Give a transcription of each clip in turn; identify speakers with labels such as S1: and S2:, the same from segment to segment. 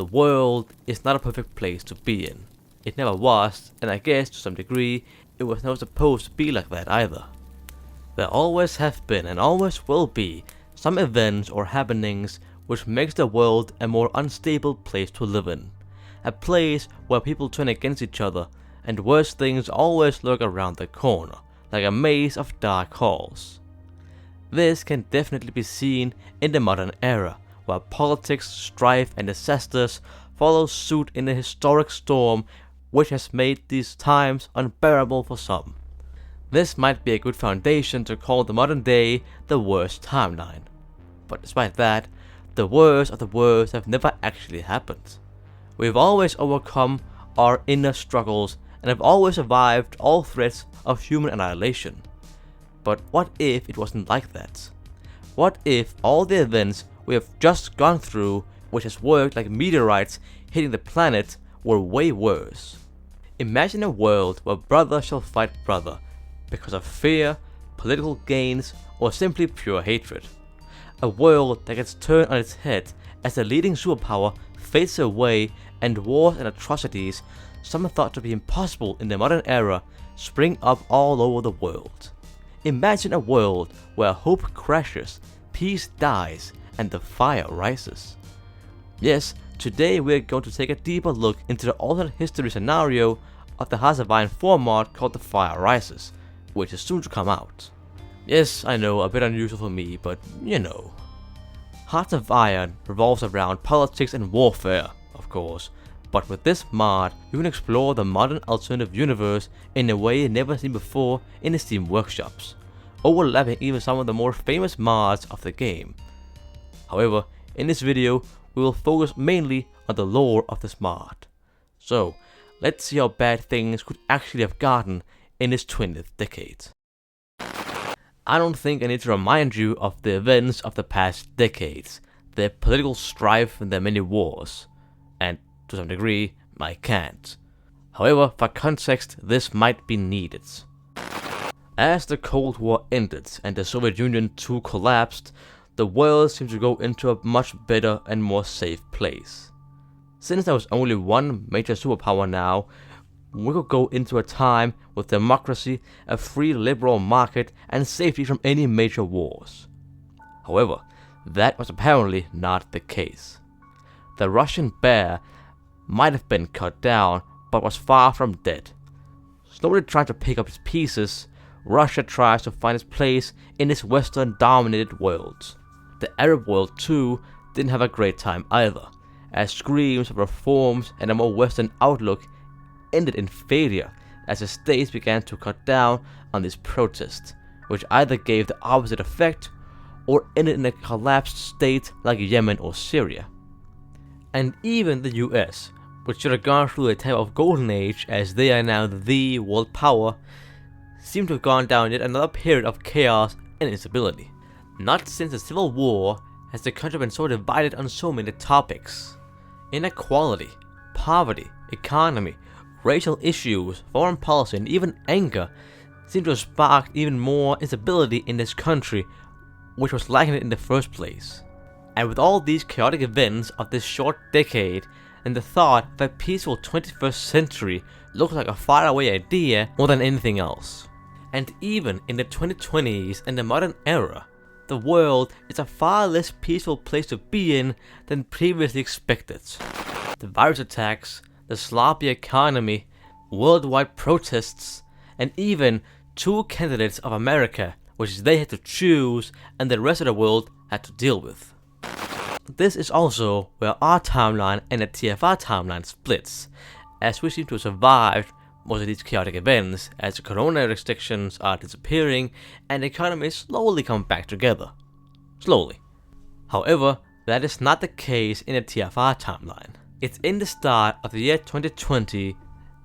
S1: The world is not a perfect place to be in. It never was, and I guess to some degree, it was never supposed to be like that either. There always have been and always will be some events or happenings which makes the world a more unstable place to live in. A place where people turn against each other, and worse things always lurk around the corner, like a maze of dark halls. This can definitely be seen in the modern era, where politics, strife and disasters follow suit in a historic storm which has made these times unbearable for some. This might be a good foundation to call the modern day the worst timeline. But despite that, the worst of the worst have never actually happened. We've always overcome our inner struggles and have always survived all threats of human annihilation. But what if it wasn't like that? What if all the events we have just gone through, which has worked like meteorites hitting the planet, were way worse? Imagine a world where brother shall fight brother because of fear, political gains, or simply pure hatred. A world that gets turned on its head as the leading superpower fades away and wars and atrocities, some thought to be impossible in the modern era, spring up all over the world. Imagine a world where hope crashes, peace dies, and the fire rises. Yes, today we're going to take a deeper look into the alternate history scenario of the Hearts of Iron format called The Fire Rises, which is soon to come out. Yes, I know, a bit unusual for me, but you know. Hearts of Iron revolves around politics and warfare, of course, but with this mod, you can explore the modern alternative universe in a way never seen before in the Steam workshops, overlapping even some of the more famous mods of the game. However, in this video, we will focus mainly on the lore of this mod. So, let's see how bad things could actually have gotten in this 20th decade. I don't think I need to remind you of the events of the past decades, their political strife and their many wars, and to some degree, I can't. However, for context, this might be needed. As the Cold War ended and the Soviet Union too collapsed, the world seemed to go into a much better and more safe place. Since there was only one major superpower now, we could go into a time with democracy, a free liberal market, and safety from any major wars. However, that was apparently not the case. The Russian bear might have been cut down, but was far from dead. Slowly trying to pick up its pieces, Russia tries to find its place in this Western-dominated world. The Arab world too didn't have a great time either, as screams of reforms and a more Western outlook ended in failure as the states began to cut down on this protest, which either gave the opposite effect or ended in a collapsed state like Yemen or Syria. And even the US, which should have gone through a type of golden age as they are now the world power, seemed to have gone down yet another period of chaos and instability. Not since the Civil War has the country been so divided on so many topics. Inequality, poverty, economy, racial issues, foreign policy, and even anger seem to have sparked even more instability in this country, which was lacking it in the first place. And with all these chaotic events of this short decade, and the thought that a peaceful 21st century looks like a faraway idea more than anything else. And even in the 2020s and the modern era, the world is a far less peaceful place to be in than previously expected. The virus attacks, the sloppy economy, worldwide protests, and even two candidates of America, which they had to choose and the rest of the world had to deal with. This is also where our timeline and the TFR timeline splits, as we seem to have survived most of these chaotic events as the corona restrictions are disappearing and the economy is slowly coming back together. Slowly. However, that is not the case in the TFR timeline. It's in the start of the year 2020,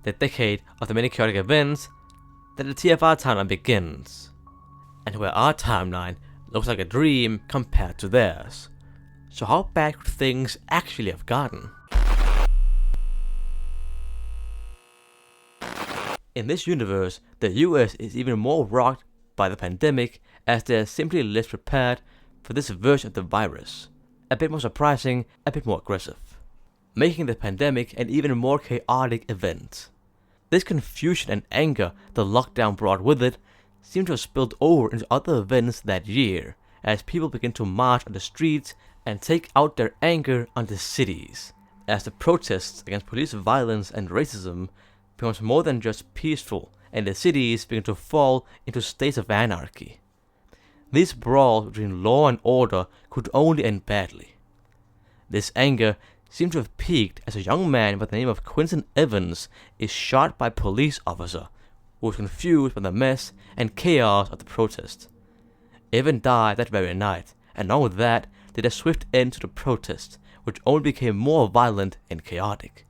S1: the decade of the many chaotic events, that the TFR timeline begins, and where our timeline looks like a dream compared to theirs. So how bad could things actually have gotten? In this universe, the US is even more rocked by the pandemic as they are simply less prepared for this version of the virus. A bit more surprising, a bit more aggressive. making the pandemic an even more chaotic event. This confusion and anger the lockdown brought with it seemed to have spilled over into other events that year, as people began to march on the streets and take out their anger on the cities, as the protests against police violence and racism becomes more than just peaceful, and the cities begin to fall into states of anarchy. These brawls between law and order could only end badly. This anger seemed to have peaked as a young man by the name of Quinton Evans is shot by a police officer who was confused by the mess and chaos of the protest. Evan died that very night, and along with that did a swift end to the protest, which only became more violent and chaotic.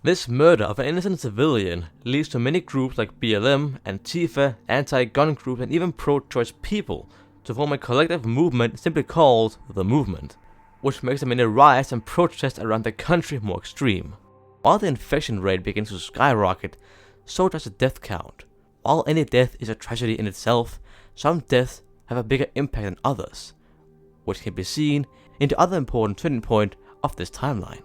S1: This murder of an innocent civilian leads to many groups like BLM, Antifa, anti-gun groups, and even pro-choice people to form a collective movement simply called the Movement, which makes the many riots and protests around the country more extreme. While the infection rate begins to skyrocket, so does the death count. While any death is a tragedy in itself, some deaths have a bigger impact than others, which can be seen in the other important turning point of this timeline.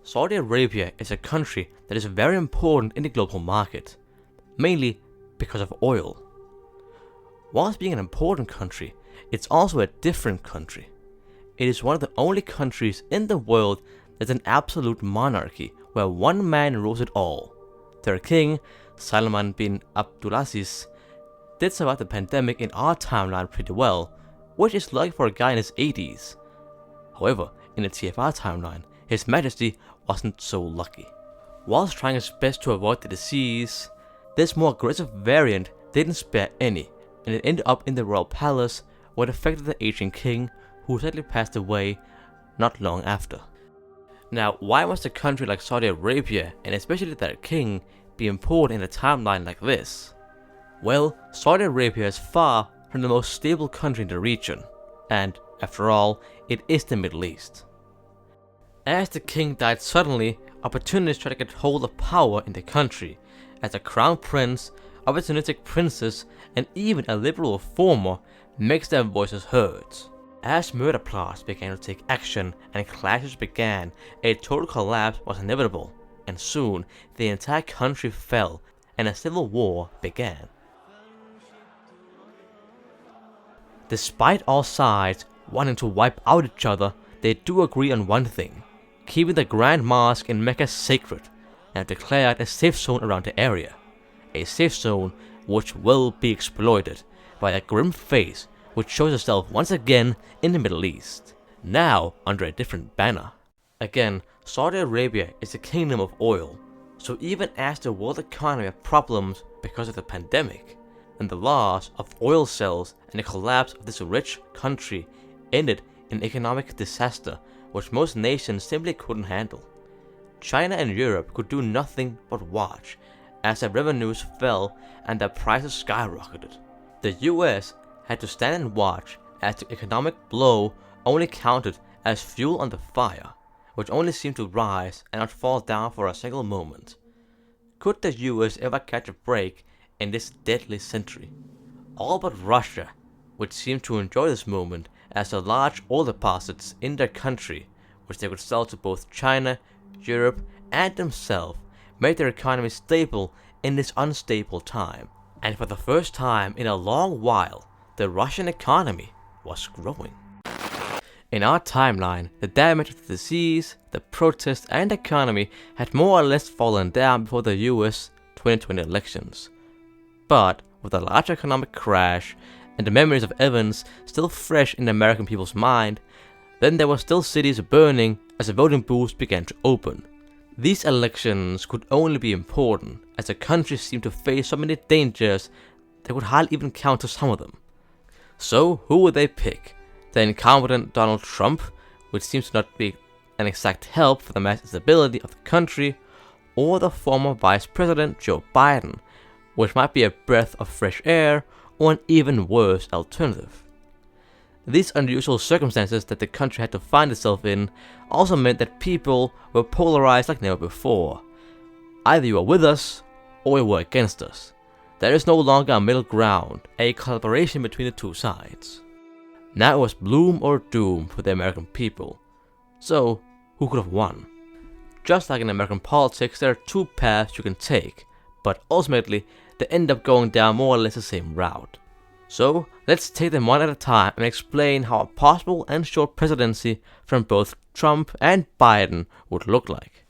S1: Saudi Arabia is a country that is very important in the global market, mainly because of oil. Whilst being an important country, it's also a different country. It is one of the only countries in the world that's an absolute monarchy where one man rules it all. Their king, Salman bin Abdulaziz, did survive the pandemic in our timeline pretty well, which is lucky for a guy in his 80s. However, in the TFR timeline, His Majesty wasn't so lucky. Whilst trying his best to avoid the disease, this more aggressive variant didn't spare any, and it ended up in the royal palace where it affected the aging king, who sadly passed away not long after. Now, why must a country like Saudi Arabia, and especially their king, be important in a timeline like this? Well, Saudi Arabia is far from the most stable country in the region, and, after all, it is the Middle East. As the king died suddenly, opportunists tried to get hold of power in the country, as the crown prince, opportunistic princes, and even a liberal reformer makes their voices heard. As murder plots began to take action and clashes began, a total collapse was inevitable, and soon the entire country fell and a civil war began. Despite all sides wanting to wipe out each other, they do agree on one thing: keeping the Grand Mosque in Mecca sacred, and have declared a safe zone around the area. A safe zone which will be exploited by a grim face which shows itself once again in the Middle East, now under a different banner. Again, Saudi Arabia is a kingdom of oil, so even as the world economy had problems because of the pandemic, and the loss of oil sales and the collapse of this rich country ended in economic disaster which most nations simply couldn't handle. China and Europe could do nothing but watch as their revenues fell and their prices skyrocketed. The US had to stand and watch as the economic blow only counted as fuel on the fire, which only seemed to rise and not fall down for a single moment. Could the US ever catch a break in this deadly century? All but Russia, which seemed to enjoy this moment as the large oil deposits in their country, which they could sell to both China, Europe, and themselves, made their economy stable in this unstable time. And for the first time in a long while, the Russian economy was growing. In our timeline, the damage of the disease, the protests, and the economy had more or less fallen down before the US 2020 elections. But with a large economic crash and the memories of Evans still fresh in the American people's mind, then there were still cities burning as the voting booths began to open. These elections could only be important as the country seemed to face so many dangers they could hardly even count to some of them. So who would they pick? The incompetent Donald Trump, which seems to not be an exact help for the mass stability of the country, or the former Vice President Joe Biden, which might be a breath of fresh air or an even worse alternative. These unusual circumstances that the country had to find itself in also meant that people were polarized like never before. Either you were with us or you were against us. There is no longer a middle ground, a collaboration between the two sides. Now it was bloom or doom for the American people. So, who could have won? Just like in American politics, there are two paths you can take, but ultimately they end up going down more or less the same route. So let's take them one at a time and explain how a possible and short presidency from both Trump and Biden would look like.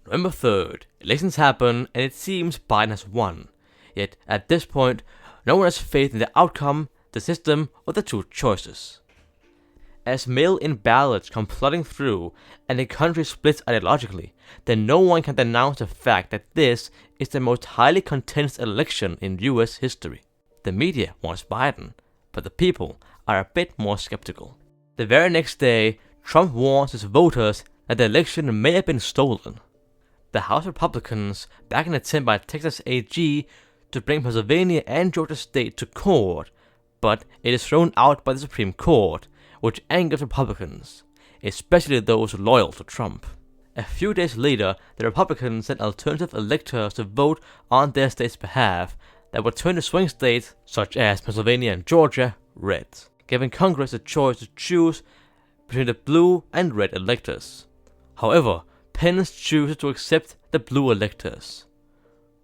S1: November 3rd, elections happen and it seems Biden has won. Yet at this point, no one has faith in the outcome, the system, or the two choices. As mail-in ballots come flooding through and the country splits ideologically, then no one can denounce the fact that this is the most highly contested election in US history. The media wants Biden, but the people are a bit more skeptical. The very next day, Trump warns his voters that the election may have been stolen. The House Republicans back an attempt by Texas AG to bring Pennsylvania and Georgia State to court, but it is thrown out by the Supreme Court, which angers Republicans, especially those loyal to Trump. A few days later, the Republicans sent alternative electors to vote on their state's behalf that would turn the swing states, such as Pennsylvania and Georgia, red, giving Congress a choice to choose between the blue and red electors. However, Pence chooses to accept the blue electors.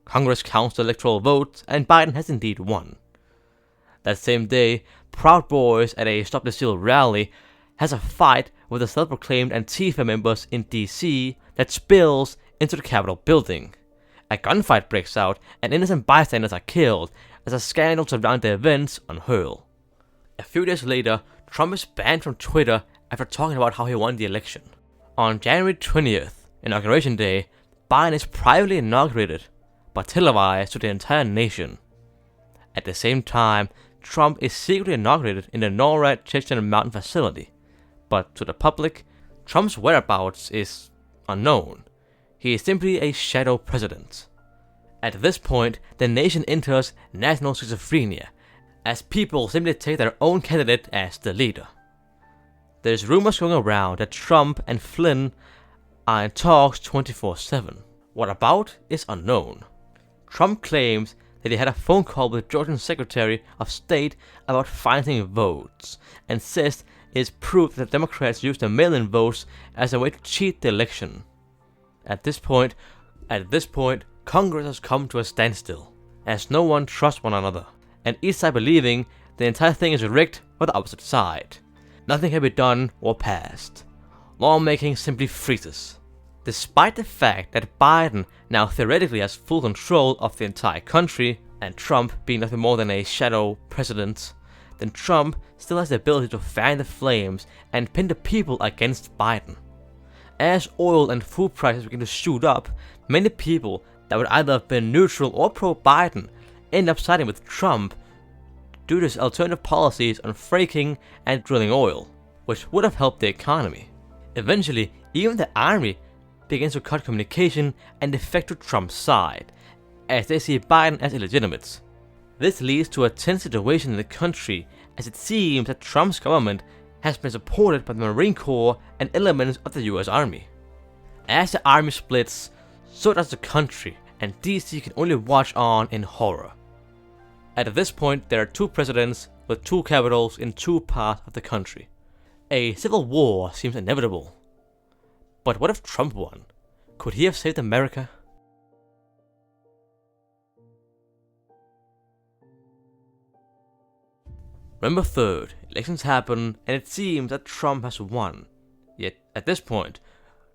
S1: Congress counts the electoral votes, and Biden has indeed won. That same day, Proud Boys at a Stop the Steal rally has a fight with the self-proclaimed Antifa members in DC that spills into the Capitol building. A gunfight breaks out and innocent bystanders are killed as a scandal surrounds the events unfurl. A few days later, Trump is banned from Twitter after talking about how he won the election. On January 20th, Inauguration Day, Biden is privately inaugurated, but televised to the entire nation. At the same time, Trump is secretly inaugurated in the NORAD Chechen mountain facility, but to the public, Trump's whereabouts is unknown. He is simply a shadow president. At this point, the nation enters national schizophrenia, as people simply take their own candidate as the leader. There's rumors going around that Trump and Flynn are in talks 24/7. What about is unknown. Trump claims that he had a phone call with Georgia's Secretary of State about finding votes, and says it is proof that Democrats used the mail-in votes as a way to cheat the election. At this point, Congress has come to a standstill, as no one trusts one another, and each side believing the entire thing is rigged by the opposite side. Nothing can be done or passed. Lawmaking simply freezes. Despite the fact that Biden now theoretically has full control of the entire country, and Trump being nothing more than a shadow president, then Trump still has the ability to fan the flames and pin the people against Biden. As oil and food prices begin to shoot up, many people that would either have been neutral or pro-Biden end up siding with Trump due to his alternative policies on fracking and drilling oil, which would have helped the economy. Eventually, even the army begins to cut communication and defect to Trump's side, as they see Biden as illegitimate. This leads to a tense situation in the country, as it seems that Trump's government has been supported by the Marine Corps and elements of the US Army. As the army splits, so does the country, and DC can only watch on in horror. At this point, there are two presidents with two capitals in two parts of the country. A civil war seems inevitable. But what if Trump won? Could he have saved America? November 3rd, elections happen, and it seems that Trump has won. Yet, at this point,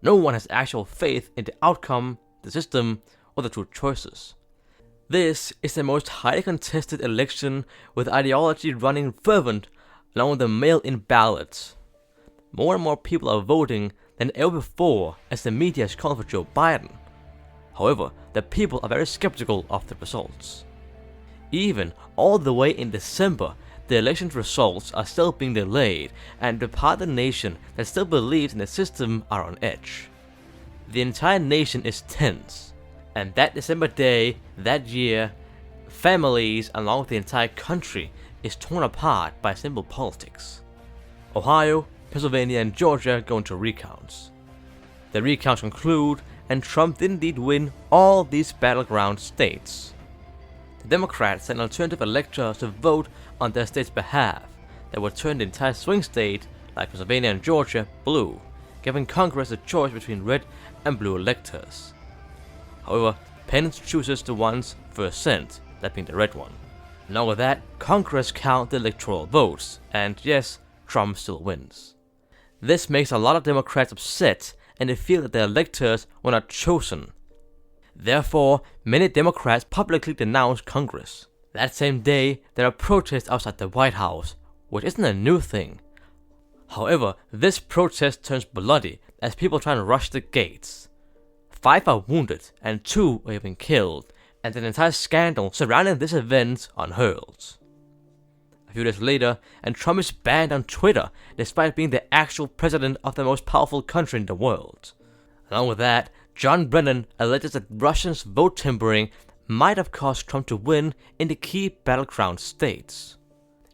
S1: no one has actual faith in the outcome, the system, or the two choices. This is the most highly contested election, with ideology running fervent along with the mail-in ballots. More and more people are voting than ever before, as the media is calling for Joe Biden. However, the people are very skeptical of the results. Even all the way in December, the election results are still being delayed, and the part of the nation that still believes in the system are on edge. The entire nation is tense, and that December day, that year, families along with the entire country is torn apart by simple politics. Ohio, Pennsylvania, and Georgia go into recounts. The recounts conclude, and Trump did indeed win all these battleground states. The Democrats sent alternative electors to vote on their state's behalf, that would turn the entire swing state, like Pennsylvania and Georgia, blue, giving Congress a choice between red and blue electors. However, Pence chooses the ones first sent, that being the red one. Along with that, Congress count the electoral votes, and yes, Trump still wins. This makes a lot of Democrats upset, and they feel that their electors were not chosen. Therefore, many Democrats publicly denounce Congress. That same day, there are protests outside the White House, which isn't a new thing. However, this protest turns bloody as people try to rush the gates. 5 are wounded and 2 are even killed, and an entire scandal surrounding this event unfurls. A few days later, and Trump is banned on Twitter despite being the actual president of the most powerful country in the world. Along with that, John Brennan alleges that Russians' vote tampering might have caused Trump to win in the key battleground states.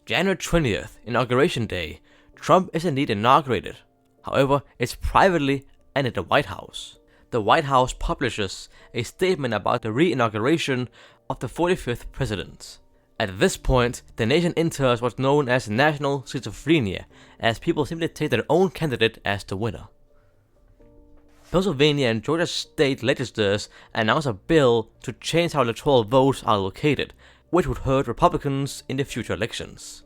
S1: January 20th, Inauguration Day, Trump is indeed inaugurated. However, it's privately and at the White House. The White House publishes a statement about the re-inauguration of the 45th president. At this point, the nation enters what's known as national schizophrenia, as people simply take their own candidate as the winner. Pennsylvania and Georgia state legislatures announced a bill to change how electoral votes are allocated, which would hurt Republicans in the future elections.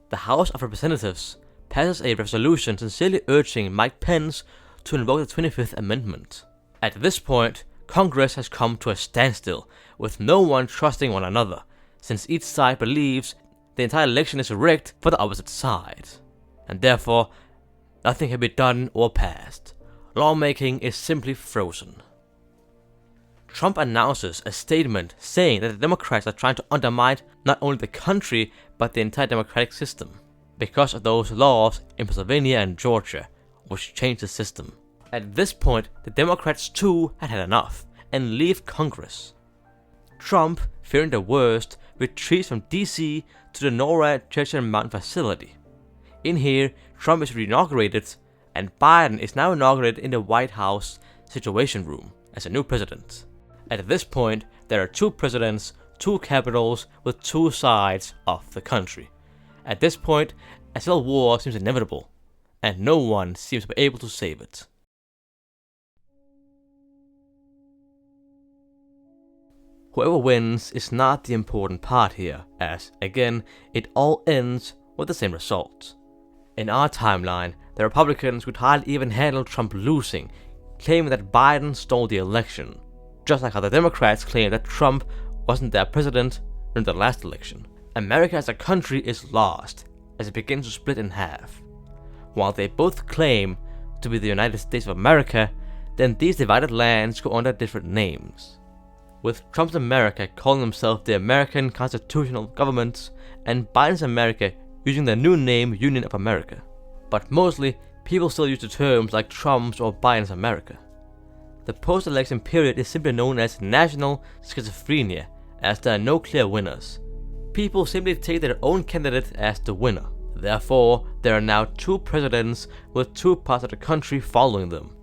S1: The House of Representatives passes a resolution sincerely urging Mike Pence to invoke the 25th Amendment. At this point, Congress has come to a standstill, with no one trusting one another, since each side believes the entire election is rigged for the opposite side, and therefore, nothing can be done or passed. Lawmaking is simply frozen. Trump announces a statement saying that the Democrats are trying to undermine not only the country, but the entire democratic system, because of those laws in Pennsylvania and Georgia, which changed the system. At this point, the Democrats too had had enough, and leave Congress. Trump, fearing the worst, retreats from DC to the NORAD Churchill Mountain facility. In here, Trump is re-inaugurated, and Biden is now inaugurated in the White House Situation Room as a new president. At this point, there are 2 presidents, 2 capitals with 2 sides of the country. At this point, a civil war seems inevitable, and no one seems to be able to save it. Whoever wins is not the important part here, as, again, it all ends with the same result. In our timeline, the Republicans could hardly even handle Trump losing, claiming that Biden stole the election, just like how the Democrats claim that Trump wasn't their president during the last election. America as a country is lost, as it begins to split in half. While they both claim to be the United States of America, then these divided lands go under different names, with Trump's America calling himself the American Constitutional Government, and Biden's America using the new name Union of America. But mostly, people still use the terms like Trump's or Biden's America. The post-election period is simply known as national schizophrenia, as there are no clear winners. People simply take their own candidate as the winner. Therefore, there are now 2 presidents with 2 parts of the country following them.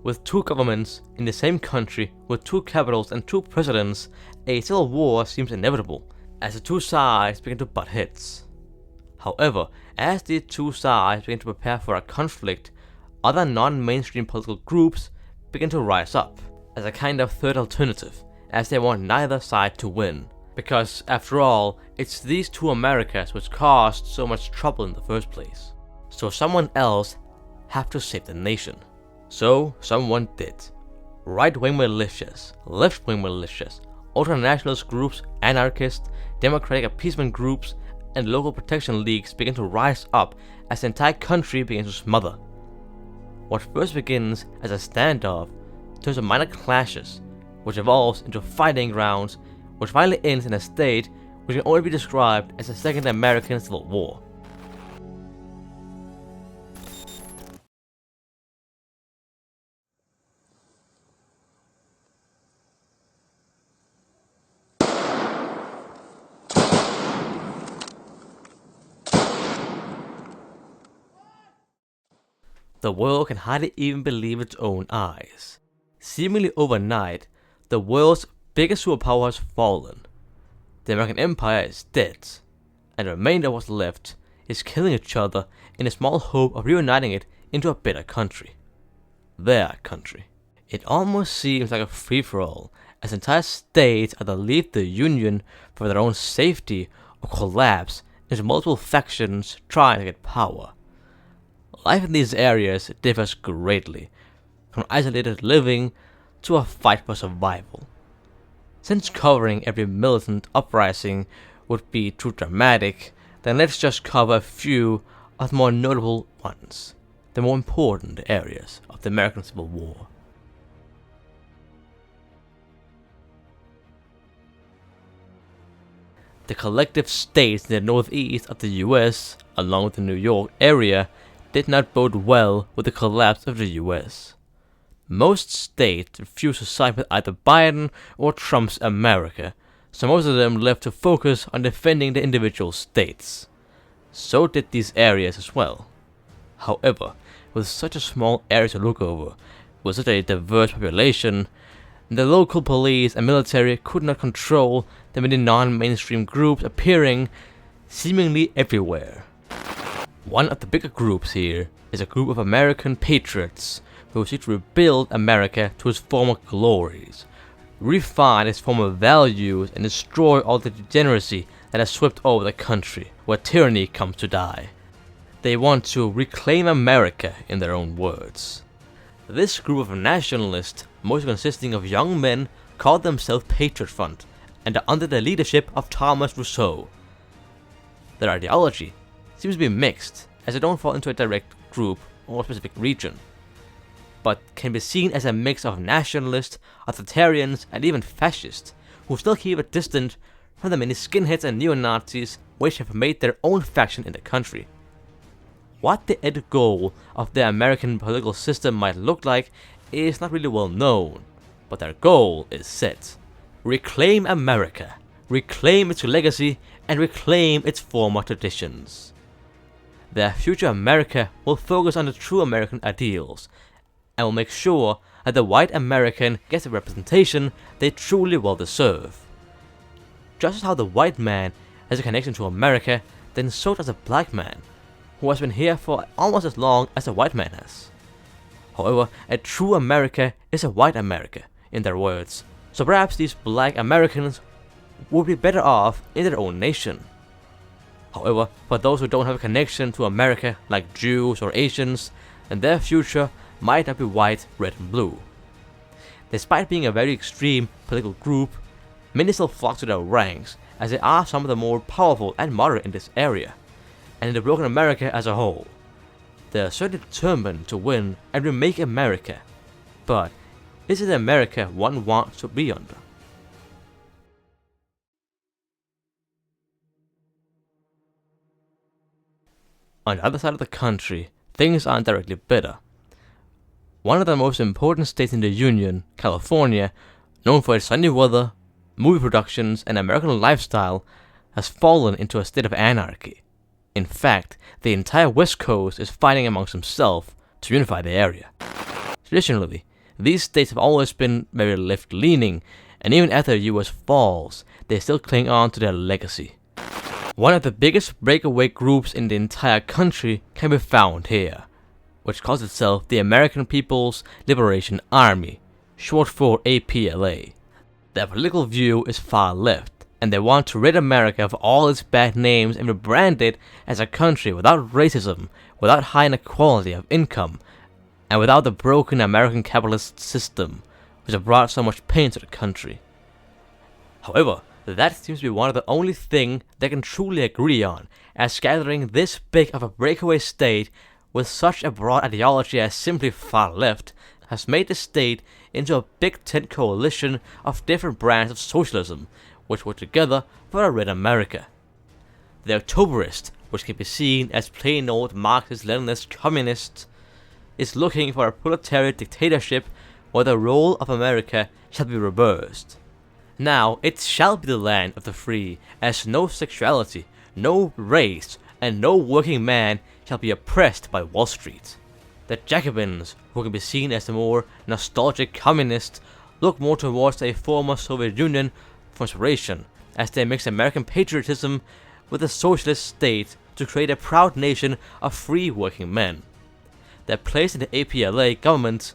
S1: With 2 governments in the same country with 2 capitals and 2 presidents, a civil war seems inevitable, as the 2 sides begin to butt heads. However, as these 2 sides begin to prepare for a conflict, other non-mainstream political groups begin to rise up as a kind of third alternative, as they want neither side to win. Because, after all, it's these 2 Americas which caused so much trouble in the first place. So someone else have to save the nation. So, someone did. Right-wing militias, left-wing militias, ultra-nationalist groups, anarchists, democratic appeasement groups, and local protection leagues begin to rise up as the entire country begins to smother. What first begins as a standoff turns to minor clashes, which evolves into fighting grounds, which finally ends in a state which can only be described as the Second American Civil War. The world can hardly even believe its own eyes. Seemingly overnight, the world's biggest superpower has fallen. The American Empire is dead, and the remainder of what's left is killing each other in a small hope of reuniting it into a better country. Their country. It almost seems like a free-for-all, as entire states either leave the Union for their own safety or collapse into multiple factions trying to get power. Life in these areas differs greatly, from isolated living to a fight for survival. Since covering every militant uprising would be too dramatic, then let's just cover a few of the more notable ones, the more important areas of the American Civil War. The collective states in the northeast of the US, along with the New York area, did not bode well with the collapse of the US. Most states refused to side with either Biden or Trump's America, so most of them left to focus on defending the individual states. So did these areas as well. However, with such a small area to look over, with such a diverse population, the local police and military could not control the many non-mainstream groups appearing seemingly everywhere. One of the bigger groups here is a group of American patriots who seek to rebuild America to its former glories, refine its former values, and destroy all the degeneracy that has swept over the country, where tyranny comes to die. They want to reclaim America, in their own words. This group of nationalists, mostly consisting of young men, call themselves Patriot Front, and are under the leadership of Thomas Rousseau. Their ideology seems to be mixed, as they don't fall into a direct group or specific region, but can be seen as a mix of nationalists, authoritarians, and even fascists, who still keep a distance from the many skinheads and neo-Nazis which have made their own faction in the country. What the end goal of the American political system might look like is not really well known, but their goal is set. Reclaim America, reclaim its legacy, and reclaim its former traditions. Their future America will focus on the true American ideals, and will make sure that the white American gets the representation they truly well deserve. Just as how the white man has a connection to America, then so does the black man, who has been here for almost as long as the white man has. However, a true America is a white America, in their words, so perhaps these black Americans would be better off in their own nation. However, for those who don't have a connection to America, like Jews or Asians, then their future might not be white, red, and blue. Despite being a very extreme political group, many still flock to their ranks, as they are some of the more powerful and moderate in this area, and in the broken America as a whole. They are certainly determined to win and remake America, but is it the America one wants to be under? On the other side of the country, things aren't directly better. One of the most important states in the Union, California, known for its sunny weather, movie productions, and American lifestyle, has fallen into a state of anarchy. In fact, the entire West Coast is fighting amongst themselves to unify the area. Traditionally, these states have always been very left-leaning, and even after the US falls, they still cling on to their legacy. One of the biggest breakaway groups in the entire country can be found here, which calls itself the American People's Liberation Army, short for APLA. Their political view is far left, and they want to rid America of all its bad names and rebrand it as a country without racism, without high inequality of income, and without the broken American capitalist system, which have brought so much pain to the country. However, that seems to be one of the only things they can truly agree on, as gathering this big of a breakaway state with such a broad ideology as simply far left has made the state into a big tent coalition of different brands of socialism, which work together for a red America. The Octoberist, which can be seen as plain old Marxist-Leninist communist, is looking for a proletariat dictatorship where the role of America shall be reversed. Now it shall be the land of the free, as no sexuality, no race, and no working man shall be oppressed by Wall Street. The Jacobins, who can be seen as the more nostalgic communists, look more towards a former Soviet Union for inspiration, as they mix American patriotism with the socialist state to create a proud nation of free working men. Their place in the APLA government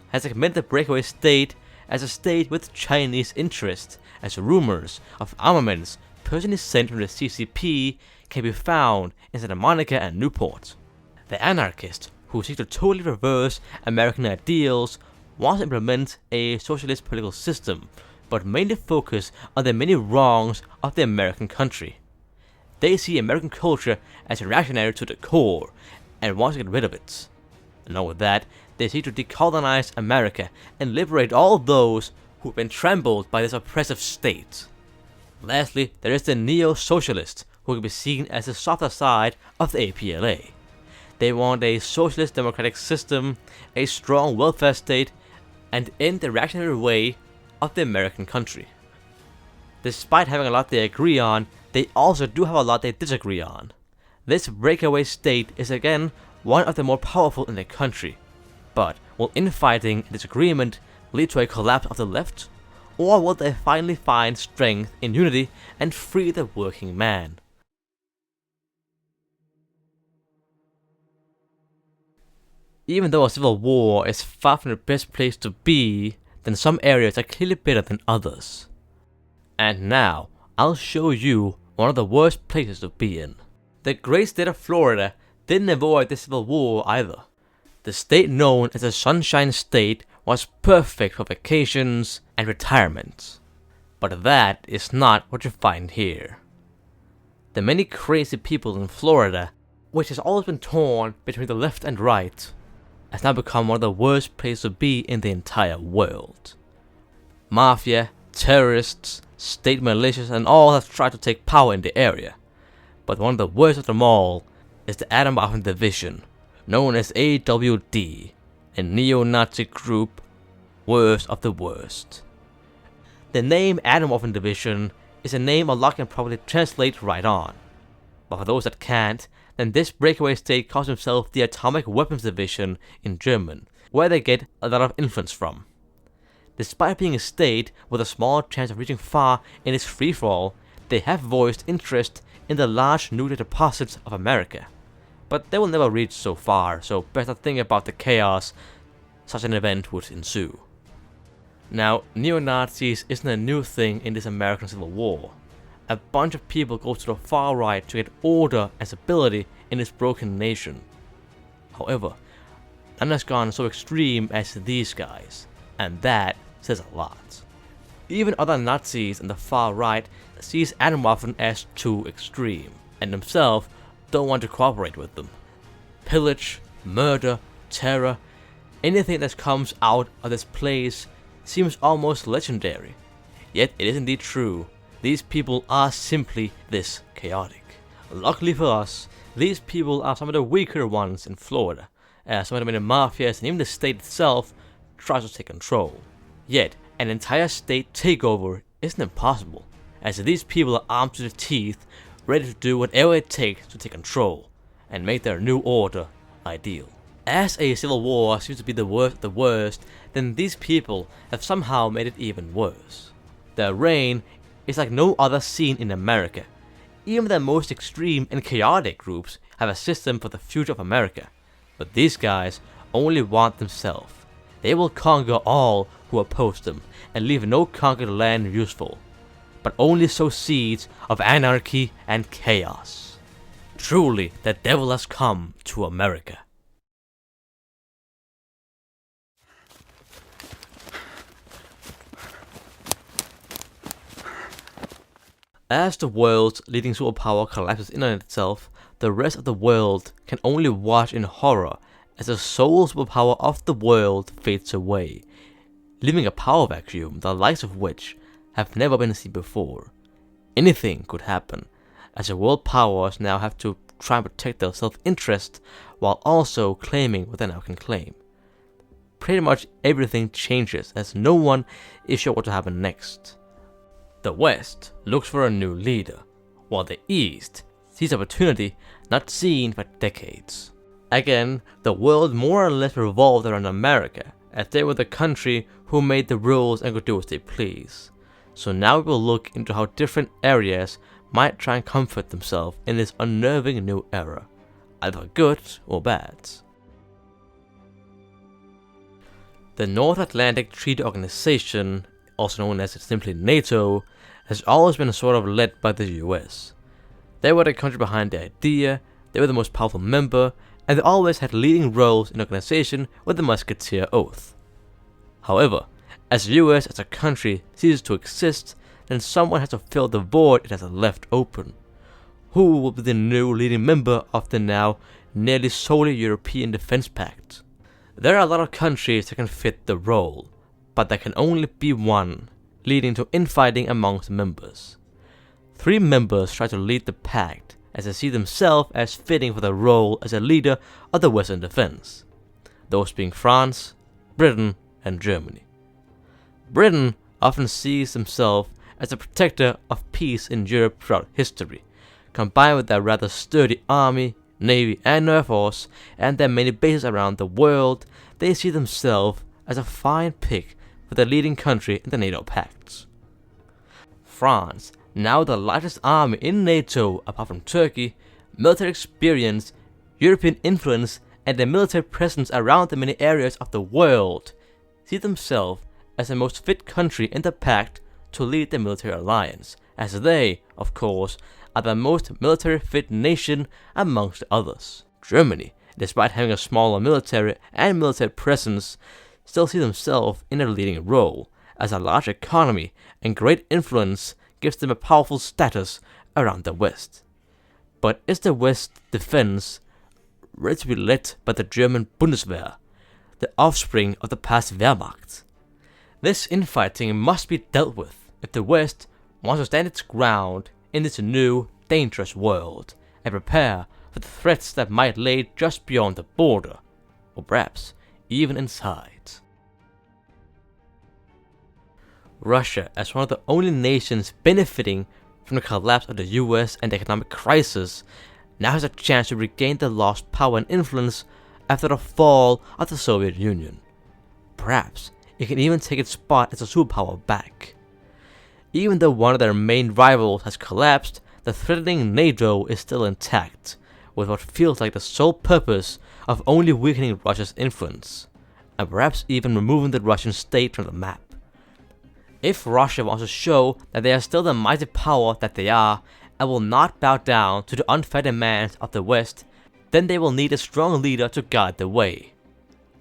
S1: has segmented the breakaway state as a state with Chinese interest, as rumors of armaments personally sent from the CCP can be found in Santa Monica and Newport. The anarchists who seek to totally reverse American ideals want to implement a socialist political system, but mainly focus on the many wrongs of the American country. They see American culture as reactionary to the core and want to get rid of it. Along with that, they seek to decolonize America and liberate all those who have been trampled by this oppressive state. Lastly, there is the neo-socialist, who can be seen as the softer side of the APLA. They want a socialist democratic system, a strong welfare state, and end the reactionary way of the American country. Despite having a lot they agree on, they also do have a lot they disagree on. This breakaway state is again one of the more powerful in the country. But will infighting and disagreement lead to a collapse of the left? Or will they finally find strength in unity and free the working man? Even though a civil war is far from the best place to be, then some areas are clearly better than others. And now, I'll show you one of the worst places to be in. The great state of Florida didn't avoid the civil war either. The state known as the Sunshine State was perfect for vacations and retirement. But that is not what you find here. The many crazy people in Florida, which has always been torn between the left and right, has now become one of the worst places to be in the entire world. Mafia, terrorists, state militias, and all have tried to take power in the area. But one of the worst of them all is the Atomwaffen Division, known as AWD, a neo-Nazi group, worst of the worst. The name Atomwaffen Division is a name a lot can probably translate right on. But for those that can't, then this breakaway state calls himself the Atomic Weapons Division in German, where they get a lot of influence from. Despite being a state with a small chance of reaching far in its freefall, they have voiced interest in the large nuclear deposits of America. But they will never reach so far, so better think about the chaos such an event would ensue. Now, neo-Nazis isn't a new thing in this American Civil War. A bunch of people go to the far right to get order and stability in this broken nation. However, none has gone so extreme as these guys, and that says a lot. Even other Nazis on the far right sees Atomwaffen as too extreme, and themselves don't want to cooperate with them. Pillage, murder, terror, anything that comes out of this place seems almost legendary. Yet it is indeed true. These people are simply this chaotic. Luckily for us, these people are some of the weaker ones in Florida, as some of the many mafias and even the state itself tries to take control. Yet, an entire state takeover isn't impossible, as these people are armed to the teeth, ready to do whatever it takes to take control, and make their new order ideal. As a civil war seems to be the worst of the worst, then these people have somehow made it even worse. Their reign is like no other seen in America. Even the most extreme and chaotic groups have a system for the future of America. But these guys only want themselves. They will conquer all who oppose them and leave no conquered land useful, but only sow seeds of anarchy and chaos. Truly, the devil has come to America. As the world's leading superpower collapses in on itself, the rest of the world can only watch in horror as the sole superpower of the world fades away, leaving a power vacuum the likes of which have never been seen before. Anything could happen, as the world powers now have to try and protect their self-interest while also claiming what they now can claim. Pretty much everything changes as no one is sure what to happen next. The West looks for a new leader, while the East sees opportunity not seen for decades. Again, the world more or less revolved around America, as they were the country who made the rules and could do as they please. So now we will look into how different areas might try and comfort themselves in this unnerving new era, either for good or bad. The North Atlantic Treaty Organization, also known as simply NATO, has always been sort of led by the US. They were the country behind the idea, they were the most powerful member, and they always had leading roles in the organization with the Musketeer Oath. However, as the US as a country ceases to exist, then someone has to fill the void it has left open. Who will be the new leading member of the now nearly solely European Defense Pact? There are a lot of countries that can fit the role, but there can only be one, leading to infighting amongst members. 3 members try to lead the pact, as they see themselves as fitting for the role as a leader of the Western defense, those being France, Britain, and Germany. Britain often sees themselves as a protector of peace in Europe throughout history, combined with their rather sturdy army, navy, and air force, and their many bases around the world. They see themselves as a fine pick for the leading country in the NATO pacts. France, now the largest army in NATO apart from Turkey, military experience, European influence, and a military presence around the many areas of the world, see themselves as the most fit country in the pact to lead the military alliance, as they, of course, are the most military fit nation amongst the others. Germany, despite having a smaller military and military presence, still see themselves in a leading role, as a large economy and great influence gives them a powerful status around the West. But is the West defense ready to be led by the German Bundeswehr, the offspring of the past Wehrmacht? This infighting must be dealt with if the West wants to stand its ground in this new, dangerous world and prepare for the threats that might lay just beyond the border, or perhaps even inside. Russia, as one of the only nations benefiting from the collapse of the US and the economic crisis, now has a chance to regain the lost power and influence after the fall of the Soviet Union. Perhaps it can even take its spot as a superpower back. Even though one of their main rivals has collapsed, the threatening NATO is still intact, with what feels like the sole purpose of only weakening Russia's influence, and perhaps even removing the Russian state from the map. If Russia wants to show that they are still the mighty power that they are, and will not bow down to the unfair demands of the West, then they will need a strong leader to guide the way.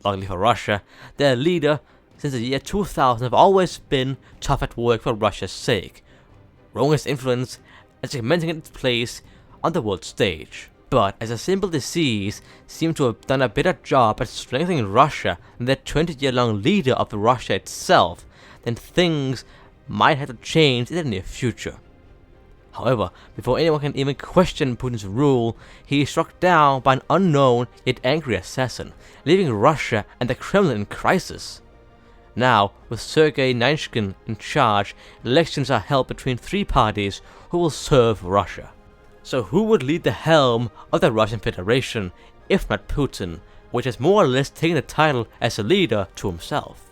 S1: Luckily for Russia, their leader since the year 2000 have always been tough at work for Russia's sake, growing its influence and cementing its place on the world stage. But as a simple disease seems to have done a better job at strengthening Russia than the 20-year-long leader of Russia itself, then things might have to change in the near future. However, before anyone can even question Putin's rule, he is struck down by an unknown yet angry assassin, leaving Russia and the Kremlin in crisis. Now, with Sergei Naryshkin in charge, elections are held between 3 parties who will serve Russia. So who would lead the helm of the Russian Federation, if not Putin, which has more or less taken the title as a leader to himself?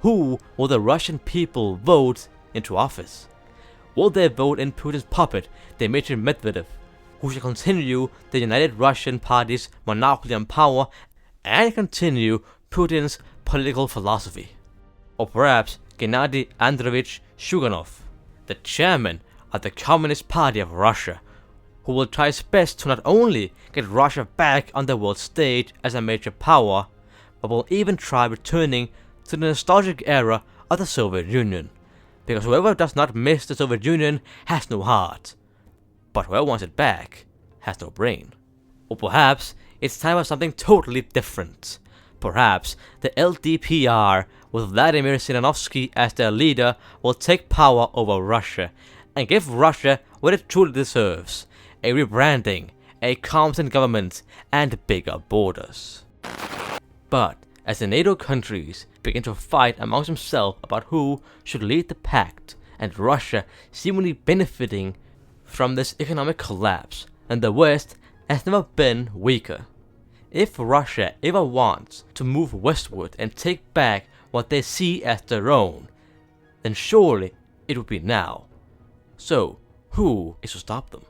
S1: Who will the Russian people vote into office? Will they vote in Putin's puppet, Dmitry Medvedev, who shall continue the United Russian Party's monopoly on power and continue Putin's political philosophy? Or perhaps Gennady Androvich Shuganov, the chairman of the Communist Party of Russia, who will try his best to not only get Russia back on the world stage as a major power, but will even try returning to the nostalgic era of the Soviet Union, because whoever does not miss the Soviet Union has no heart, but whoever wants it back has no brain. Or perhaps it's time for something totally different. Perhaps the LDPR, with Vladimir Zhirinovsky as their leader, will take power over Russia and give Russia what it truly deserves: a rebranding, a competent government, and bigger borders. But as the NATO countries begin to fight amongst themselves about who should lead the pact, and Russia seemingly benefiting from this economic collapse, and the West has never been weaker. If Russia ever wants to move westward and take back what they see as their own, then surely it would be now. So, who is to stop them?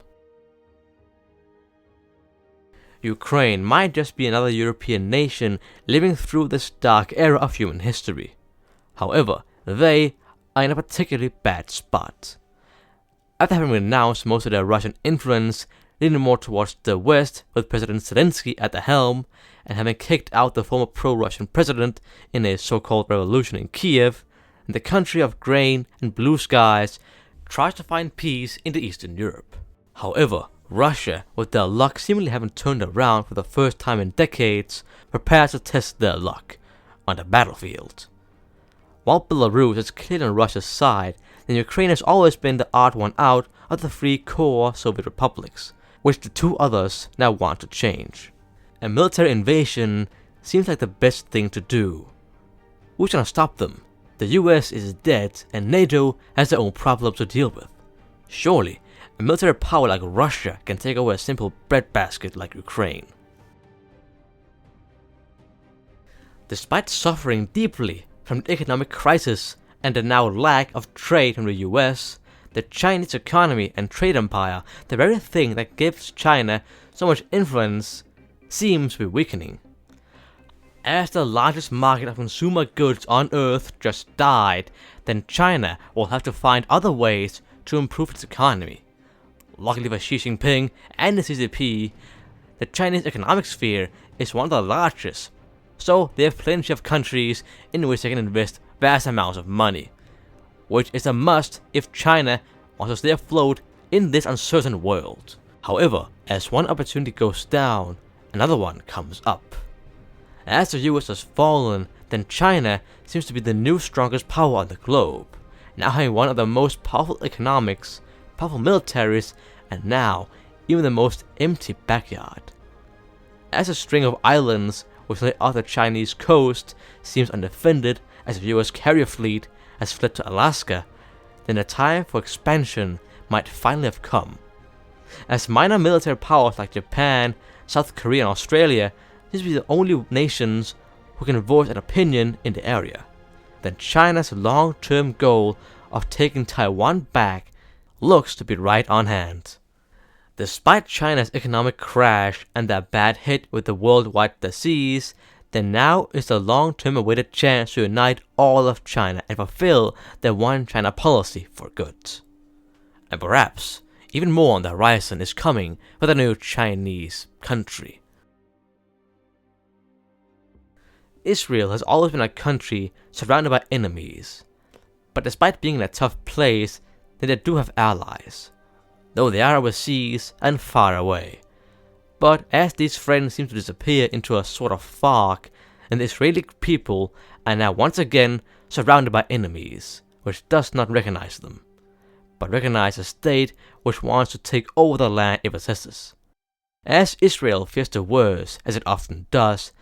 S1: Ukraine might just be another European nation living through this dark era of human history. However, they are in a particularly bad spot. After having renounced most of their Russian influence, leaning more towards the West with President Zelensky at the helm, and having kicked out the former pro-Russian president in a so-called revolution in Kiev, the country of grain and blue skies tries to find peace in the Eastern Europe. However, Russia, with their luck seemingly having turned around for the first time in decades, prepares to test their luck on the battlefield. While Belarus is clearly on Russia's side, then Ukraine has always been the odd one out of the three core Soviet republics, which the two others now want to change. A military invasion seems like the best thing to do. Who's gonna stop them? The US is dead and NATO has their own problems to deal with. Surely, a military power like Russia can take over a simple breadbasket like Ukraine. Despite suffering deeply from the economic crisis and the now lack of trade from the US, the Chinese economy and trade empire, the very thing that gives China so much influence, seems to be weakening. As the largest market of consumer goods on Earth just died, then China will have to find other ways to improve its economy. Luckily for Xi Jinping and the CCP, the Chinese economic sphere is one of the largest, so they have plenty of countries in which they can invest vast amounts of money, which is a must if China wants to stay afloat in this uncertain world. However, as one opportunity goes down, another one comes up. As the US has fallen, then China seems to be the new strongest power on the globe, now having one of the most powerful economics, powerful militaries, and now even the most empty backyard. As a string of islands which lay off the Chinese coast seems undefended as the US carrier fleet has fled to Alaska, then the time for expansion might finally have come. As minor military powers like Japan, South Korea, and Australia seem to be the only nations who can voice an opinion in the area, then China's long-term goal of taking Taiwan back looks to be right on hand. Despite China's economic crash and their bad hit with the worldwide disease, then now is the long-term awaited chance to unite all of China and fulfill their One China policy for good. And perhaps even more on the horizon is coming for the new Chinese country. Israel has always been a country surrounded by enemies, but despite being in a tough place, they do have allies, though they are overseas and far away. But as these friends seem to disappear into a sort of fog, and the Israeli people are now once again surrounded by enemies, which does not recognize them, but recognize a state which wants to take over the land it possesses. As Israel fears the worst, as it often does,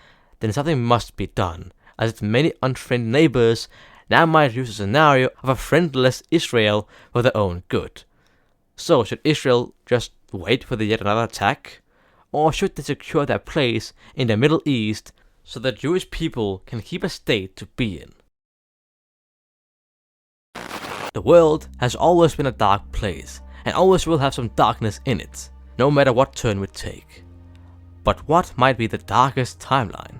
S1: then something must be done, as its many unfriendly neighbors now might use the scenario of a friendless Israel for their own good. So should Israel just wait for the yet another attack? Or should they secure their place in the Middle East so that Jewish people can keep a state to be in? The world has always been a dark place, and always will have some darkness in it, no matter what turn we take. But what might be the darkest timeline?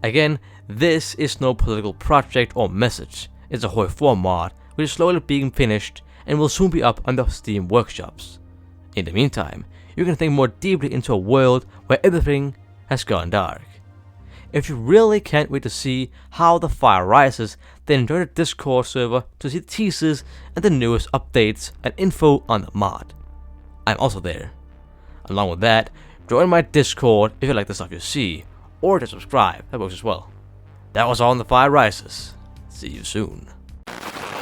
S1: Again, this is no political project or message, it's a whole format which is slowly being finished and will soon be up on the Steam workshops. In the meantime, you can think more deeply into a world where everything has gone dark. If you really can't wait to see how the fire rises, then join the Discord server to see teasers and the newest updates and info on the mod. I'm also there. Along with that, join my Discord if you like the stuff you see, or just subscribe, that works as well. That was all on the Fire Rises. See you soon.